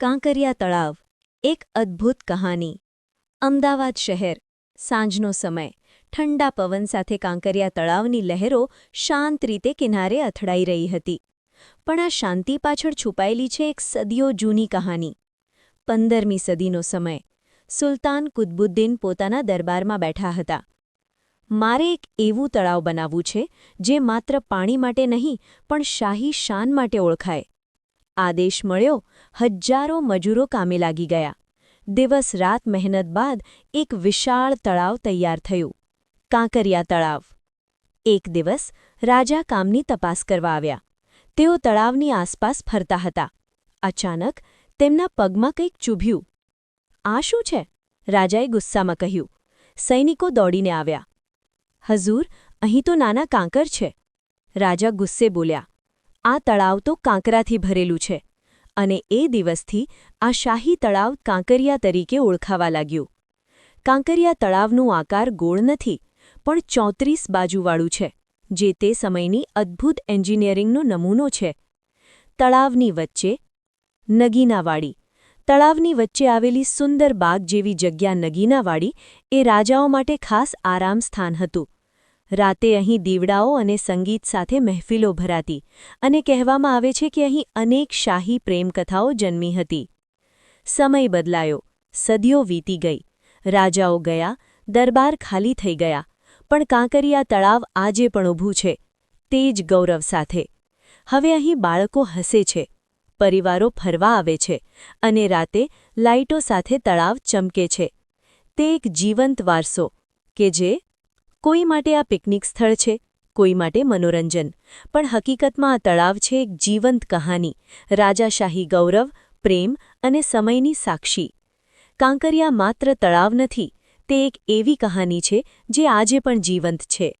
કાંકરિયા તળાવ એક અદ્ભુત કહાની। અમદાવાદ શહેર, સાંજનો સમય, ઠંડા પવન સાથે કાંકરિયા તળાવની લહેરો શાંત રીતે કિનારે અથડાઈ રહી હતી। પણ આ શાંતિ પાછળ છુપાયેલી છે એક સદીઓ જૂની કહાની। 15મી સદીનો સમય, સુલતાન કુતબુદ્દીન પોતાના દરબારમાં બેઠા હતા। મારે એક એવું તળાવ બનાવવું છે જે માત્ર પાણી માટે નહીં પણ શાહી શાન માટે ઓળખાય। આદેશ મળ્યો, હજારો મજૂરો કામે લાગી ગયા। દિવસ રાત મહેનત બાદ એક વિશાળ તળાવ તૈયાર થયું, કાંકરિયા તળાવ। એક દિવસ રાજા કામની તપાસ કરવા આવ્યા। તેઓ તળાવની આસપાસ ફરતા હતા। અચાનક તેમના પગમાં કંઈક ચૂભ્યું। આ શું છે? રાજાએ ગુસ્સામાં કહ્યું। સૈનિકો દોડીને આવ્યા। હજૂર, અહીં તો નાના કાંકર છે। રાજા ગુસ્સે બોલ્યા, આ તળાવ તો કાંકરાથી ભરેલું છે। અને એ દિવસથી આ શાહી તળાવ કાંકરિયા તરીકે ઓળખાવા લાગ્યું। કાંકરિયા તળાવનું આકાર ગોળ નથી, પણ 34 બાજુવાળું છે, જે તે સમયની અદ્ભુત એન્જિનિયરિંગનો નમૂનો છે। તળાવની વચ્ચે નગીનાવાડી, તળાવની વચ્ચે આવેલી સુંદર બાગ જેવી જગ્યા નગીનાવાડી એ રાજાઓ માટે ખાસ આરામ સ્થાન હતું। રાતે અહીં દીવડાઓ અને સંગીત સાથે મહેફિલો ભરાતી અને કહેવામાં આવે છે કે અહીં અનેક શાહી પ્રેમકથાઓ જન્મી હતી। સમય બદલાયો, સદીઓ વીતી ગઈ, રાજાઓ ગયા, દરબાર ખાલી થઈ ગયા, પણ કાંકરિયા તળાવ આજે પણ ઊભું છે, તે જ ગૌરવ સાથે। હવે અહીં બાળકો હસે છે, પરિવારો ફરવા આવે છે અને રાતે લાઇટો સાથે તળાવ ચમકે છે। તે એક જીવંત વારસો કે જે કોઈ માટે આ પિકનિક સ્થળ છે, કોઈ માટે મનોરંજન, પણ હકીકતમાં આ તળાવ છે એક જીવંત કહાની, રાજાશાહી ગૌરવ, પ્રેમ અને સમયની સાક્ષી। કાંકરિયા માત્ર તળાવ નથી, તે એક એવી કહાની છે જે આજે પણ જીવંત છે।